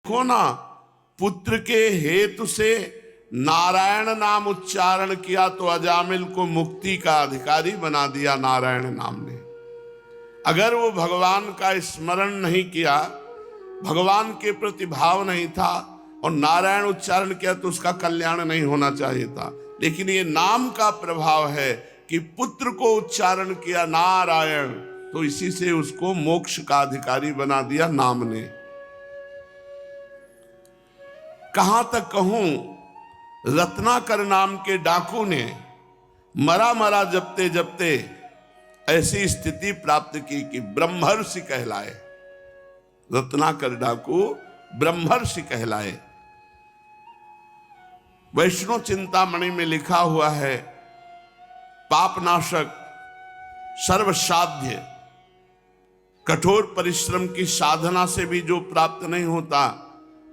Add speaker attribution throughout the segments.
Speaker 1: देखो ना, पुत्र के हेतु से नारायण नाम उच्चारण किया तो अजामिल को मुक्ति का अधिकारी बना दिया नारायण नाम ने। अगर वो भगवान का स्मरण नहीं किया, भगवान के प्रति भाव नहीं था और नारायण उच्चारण किया तो उसका कल्याण नहीं होना चाहिए था। लेकिन ये नाम का प्रभाव है कि पुत्र को उच्चारण किया नारायण, तो इसी से उसको मोक्ष का अधिकारी बना दिया नाम ने। कहां तक कहूं, रत्नाकर नाम के डाकू ने मरा मरा जपते जपते ऐसी स्थिति प्राप्त की कि ब्रह्मर्षि कहलाए। रत्नाकर डाकू ब्रह्मर्षि कहलाए। वैष्णव चिंतामणि में लिखा हुआ है, पापनाशक सर्वसाध्य, कठोर परिश्रम की साधना से भी जो प्राप्त नहीं होता,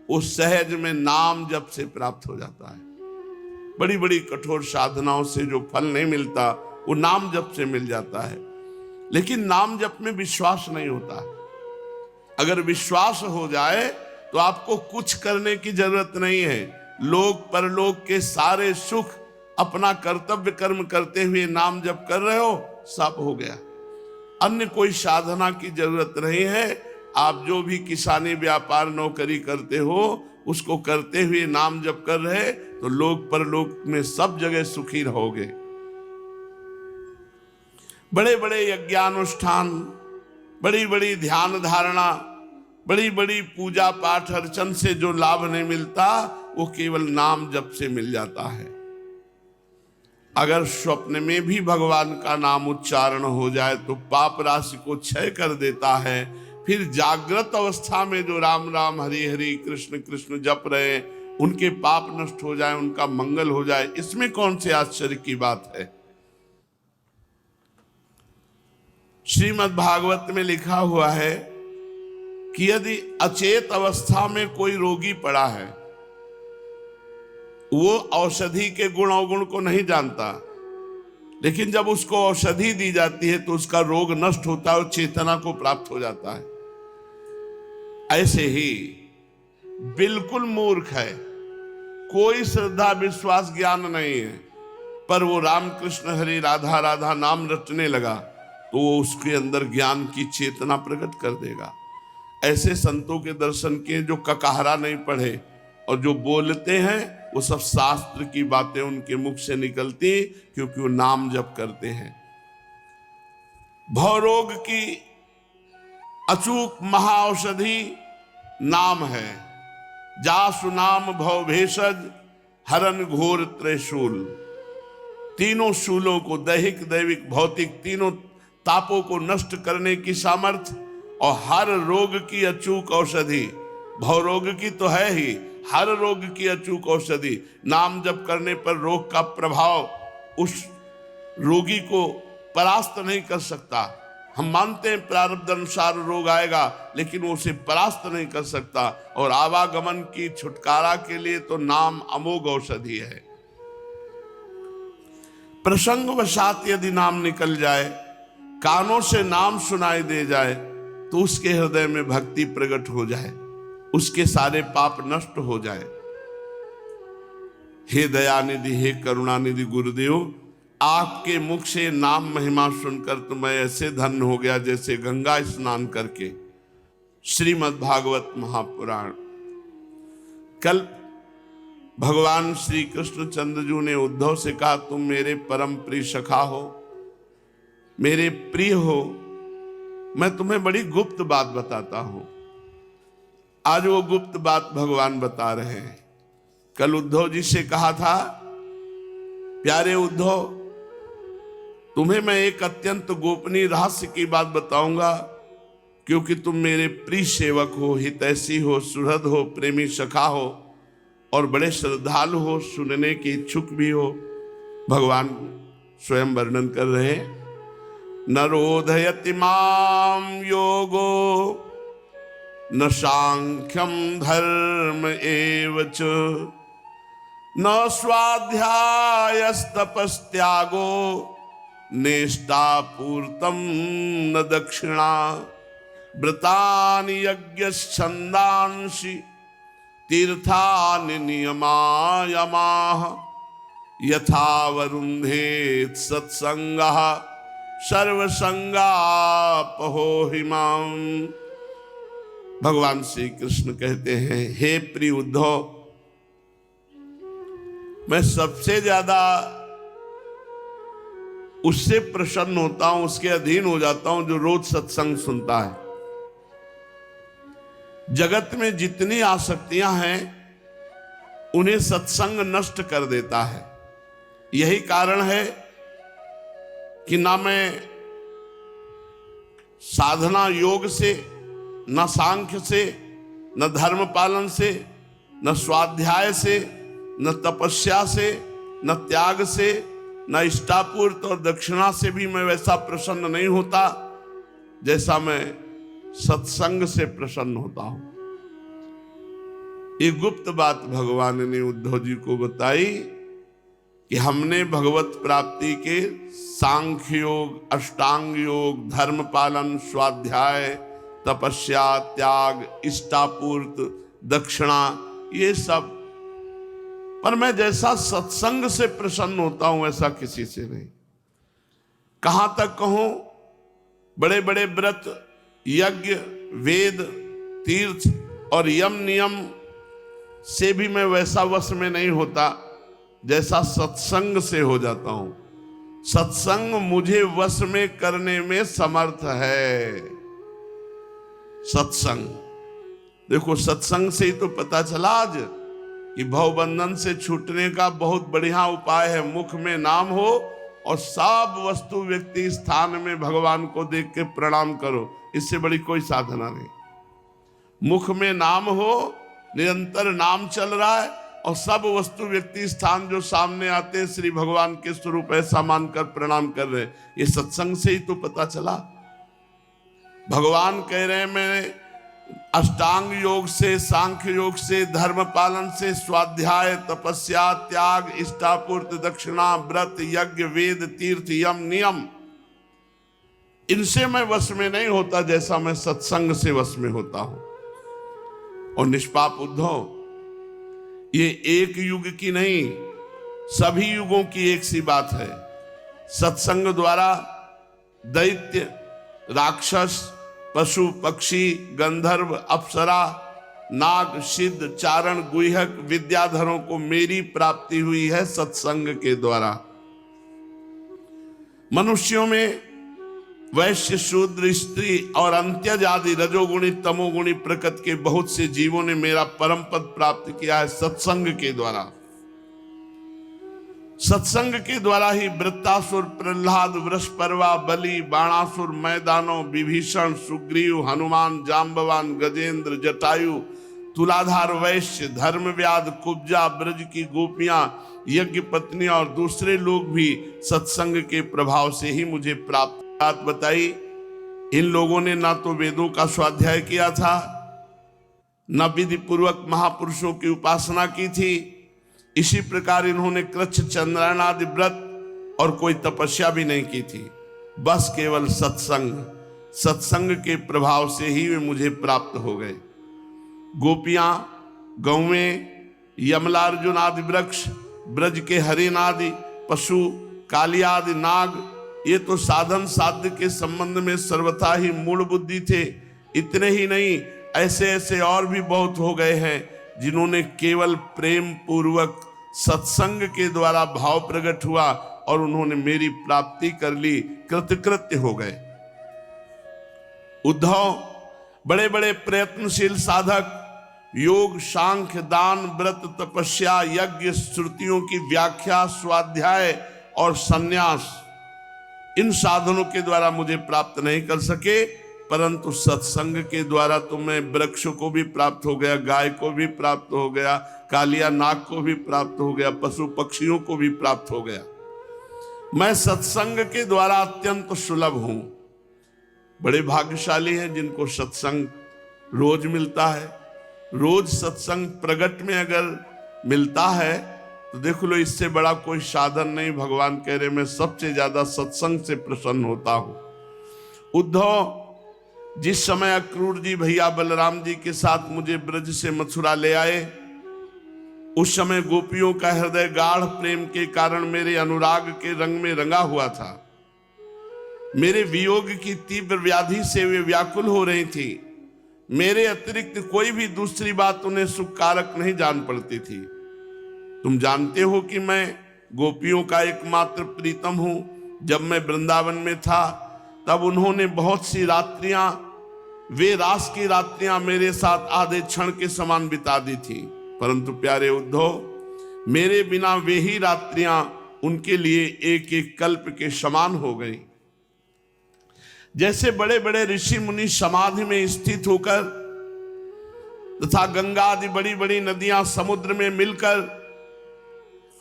Speaker 1: उस सहज में नाम जप से प्राप्त हो जाता है। बड़ी बड़ी कठोर साधनाओं से जो फल नहीं मिलता, वो नाम जप से मिल जाता है। लेकिन नाम जप में विश्वास नहीं होता। अगर विश्वास हो जाए तो आपको कुछ करने की जरूरत नहीं है। लोक परलोक के सारे सुख अपना कर्तव्य कर्म करते हुए नाम जप कर रहे हो, सब हो गया। अन्य कोई साधना की जरूरत नहीं है। आप जो भी किसानी व्यापार नौकरी करते हो, उसको करते हुए नाम जप कर रहे तो लोक परलोक में सब जगह सुखी रहोगे। बड़े बड़े यज्ञानुष्ठान, बड़ी बड़ी ध्यान धारणा, बड़ी बड़ी पूजा पाठ अर्चन से जो लाभ नहीं मिलता, वो केवल नाम जप से मिल जाता है। अगर स्वप्न में भी भगवान का नाम उच्चारण हो जाए तो पाप राशि को क्षय कर देता है। फिर जागृत अवस्था में जो राम राम हरि हरि कृष्ण कृष्ण जप रहे, उनके पाप नष्ट हो जाए, उनका मंगल हो जाए, इसमें कौन से आश्चर्य की बात है। श्रीमद् भागवत में लिखा हुआ है कि यदि अचेत अवस्था में कोई रोगी पड़ा है, वो औषधि के गुण अवगुण को नहीं जानता, लेकिन जब उसको औषधि दी जाती है तो उसका रोग नष्ट होता है और चेतना को प्राप्त हो जाता है। ऐसे ही बिल्कुल मूर्ख है, कोई श्रद्धा विश्वास ज्ञान नहीं है, पर वो रामकृष्ण हरि राधा राधा नाम रटने लगा तो वो उसके अंदर ज्ञान की चेतना प्रकट कर देगा। ऐसे संतों के दर्शन किए जो ककाहरा नहीं पढ़े और जो बोलते हैं वो सब शास्त्र की बातें उनके मुख से निकलती, क्योंकि वो नाम जप करते हैं। भवरोग की अचूक महाऔषधि नाम है। जासु नाम भव भेषज हरन घोर त्रिशूल। तीनों शूलों को, दैहिक दैविक भौतिक तीनों तापों को नष्ट करने की सामर्थ्य और हर रोग की अचूक औषधि, भवरोग की तो है ही, हर रोग की अचूक औषधि। नाम जप करने पर रोग का प्रभाव उस रोगी को परास्त नहीं कर सकता। हम मानते हैं प्रारब्ध अनुसार रोग आएगा, लेकिन वो उसे परास्त नहीं कर सकता। और आवागमन की छुटकारा के लिए तो नाम अमोघ औषधि है। प्रसंग वशात यदि नाम निकल जाए, कानों से नाम सुनाई दे जाए, तो उसके हृदय में भक्ति प्रकट हो जाए, उसके सारे पाप नष्ट हो जाए। हे दयानिधि, हे करुणानिधि गुरुदेव, आपके मुख से नाम महिमा सुनकर तो मैं ऐसे धन्य हो गया जैसे गंगा स्नान करके। श्रीमद् भागवत महापुराण। कल भगवान श्री कृष्णचंद्र जी ने उद्धव से कहा, तुम मेरे परम प्रिय सखा हो, मेरे प्रिय हो, मैं तुम्हें बड़ी गुप्त बात बताता हूं। आज वो गुप्त बात भगवान बता रहे हैं। कल उद्धव जी से कहा था, प्यारे उद्धव, तुम्हें मैं एक अत्यंत गोपनीय रहस्य की बात बताऊंगा, क्योंकि तुम मेरे प्रिय सेवक हो, हितैषी हो, सुहृद हो, प्रेमी सखा हो और बड़े श्रद्धालु हो, सुनने के इच्छुक भी हो। भगवान स्वयं वर्णन कर रहे हैं। न रोधयति माम योगो न सांख्यम धर्म एवच न स्वाध्यायस्तपस्त्यागो नेष्टापूर्तम न दक्षिणा व्रतानि यज्ञ छंदांसि तीर्थानि नियमायमाः यथा वरुन्धेत् सत्संगः सर्वसंगापहो हिमाम। भगवान श्री कृष्ण कहते हैं, हे प्रिय उद्धव, मैं सबसे ज्यादा उससे प्रसन्न होता हूं, उसके अधीन हो जाता हूं जो रोज सत्संग सुनता है। जगत में जितनी आसक्तियां हैं उन्हें सत्संग नष्ट कर देता है। यही कारण है कि ना मैं साधना योग से, न सांख्य से, न धर्म पालन से, न स्वाध्याय से, न तपस्या से, न त्याग से, न इष्टापूर्त और दक्षिणा से भी मैं वैसा प्रसन्न नहीं होता जैसा मैं सत्संग से प्रसन्न होता हूं। ये गुप्त बात भगवान ने उद्धव जी को बताई कि हमने भगवत प्राप्ति के सांख्य योग, अष्टांग योग, धर्म पालन, स्वाध्याय, तपस्या, त्याग, इष्टापूर्त, दक्षिणा, ये सब, पर मैं जैसा सत्संग से प्रसन्न होता हूं वैसा किसी से नहीं। कहां तक कहूं, बड़े बड़े व्रत, यज्ञ, वेद, तीर्थ और यम नियम से भी मैं वैसा वश में नहीं होता जैसा सत्संग से हो जाता हूं। सत्संग मुझे वश में करने में समर्थ है। सत्संग, देखो सत्संग से ही तो पता चला आज कि भवबंधन से छूटने का बहुत बढ़िया उपाय है। मुख में नाम हो और सब वस्तु व्यक्ति स्थान में भगवान को देख के प्रणाम करो, इससे बड़ी कोई साधना नहीं। मुख में नाम हो, निरंतर नाम चल रहा है और सब वस्तु व्यक्ति स्थान जो सामने आते हैं श्री भगवान के स्वरूप ऐसा मानकर प्रणाम कर रहे हैं, ये सत्संग से ही तो पता चला। भगवान कह रहे हैं मैं अष्टांग योग से, सांख्य योग से, धर्म पालन से, स्वाध्याय, तपस्या, त्याग, इष्टापूर्त, दक्षिणा, व्रत, यज्ञ, वेद, तीर्थ, यम, नियम, इनसे मैं वश में नहीं होता जैसा मैं सत्संग से वश में होता हूं। और निष्पाप उद्धव, ये एक युग की नहीं, सभी युगों की एक सी बात है। सत्संग द्वारा दैत्य, राक्षस, पशु, पक्षी, गंधर्व, अप्सरा, नाग, सिद्ध, चारण, गुह्यक, विद्याधरों को मेरी प्राप्ति हुई है सत्संग के द्वारा। मनुष्यों में वैश्य, शूद्र, स्त्री और अंत्यज आदि रजोगुणी, तमोगुणी प्रकृति के बहुत से जीवों ने मेरा परम पद प्राप्त किया है सत्संग के द्वारा। सत्संग के द्वारा ही वृत्तासुर, प्रहलाद, वृषपर्वा, बलि, बाणासुर, मैदानव, विभीषण, सुग्रीव, हनुमान, जाम्बवान, गजेंद्र, जटायु, तुलाधार वैश्य, धर्मव्याध, कुब्जा, ब्रज की गोपियां, यज्ञ पत्नी और दूसरे लोग भी सत्संग के प्रभाव से ही मुझे प्राप्त। बात बताई, इन लोगों ने ना तो वेदों का स्वाध्याय किया था, न विधि पूर्वक महापुरुषों की उपासना की थी। इसी प्रकार इन्होंने कृच्छ, चंद्रायण आदि व्रत और कोई तपस्या भी नहीं की थी। बस केवल सत्संग के प्रभाव से ही वे मुझे प्राप्त हो गए। गोपियां, गौवें, यमलार्जुन आदि वृक्ष, ब्रज के हरिण आदि पशु, कालिया आदि नाग, ये तो साधन साध्य के संबंध में सर्वथा ही मूल बुद्धि थे। इतने ही नहीं, ऐसे ऐसे और भी बहुत हो गए हैं जिन्होंने केवल प्रेम पूर्वक सत्संग के द्वारा भाव प्रकट हुआ और उन्होंने मेरी प्राप्ति कर ली, कृतकृत्य हो गए। उद्धव, बड़े बड़े प्रयत्नशील साधक योग, सांख्य, दान, व्रत, तपस्या, यज्ञ, श्रुतियों की व्याख्या, स्वाध्याय और संन्यास, इन साधनों के द्वारा मुझे प्राप्त नहीं कर सके, परंतु सत्संग के द्वारा तो मैं वृक्ष को भी प्राप्त हो गया, गाय को भी प्राप्त हो गया, कालिया नाग को भी प्राप्त हो गया, पशु पक्षियों को भी प्राप्त हो गया। मैं सत्संग के द्वारा अत्यंत सुलभ हूं। बड़े भाग्यशाली हैं जिनको सत्संग रोज मिलता है। रोज सत्संग प्रगट में अगर मिलता है तो देख लो, इससे बड़ा कोई साधन नहीं। भगवान कह रहे मैं सबसे ज्यादा सत्संग से प्रसन्न होता हूं। उद्धव, जिस समय अक्रूर जी भैया बलराम जी के साथ मुझे ब्रज से मथुरा ले आए, उस समय गोपियों का हृदय गाढ़ प्रेम के कारण मेरे अनुराग के रंग में रंगा हुआ था। मेरे वियोग की तीव्र व्याधि से वे व्याकुल हो रही थी। मेरे अतिरिक्त कोई भी दूसरी बात उन्हें सुखकारक नहीं जान पड़ती थी। तुम जानते हो कि मैं गोपियों का एकमात्र प्रीतम हूं। जब मैं वृंदावन में था तब उन्होंने बहुत सी रात्रियां, वे रास की रात्रियां मेरे साथ आधे क्षण के समान बिता दी थी। परंतु प्यारे उद्धव, मेरे बिना वे ही रात्रियां उनके लिए एक एक कल्प के समान हो गई। जैसे बड़े बड़े ऋषि मुनि समाधि में स्थित होकर तथा गंगा आदि बड़ी बड़ी नदियां समुद्र में मिलकर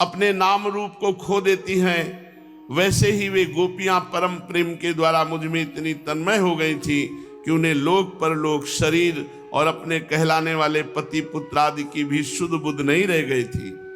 Speaker 1: अपने नाम रूप को खो देती हैं, वैसे ही वे गोपियां परम प्रेम के द्वारा मुझ में इतनी तन्मय हो गई थी कि उन्हें लोक परलोक, शरीर और अपने कहलाने वाले पति पुत्र आदि की भी शुद्ध बुद्ध नहीं रह गई थी।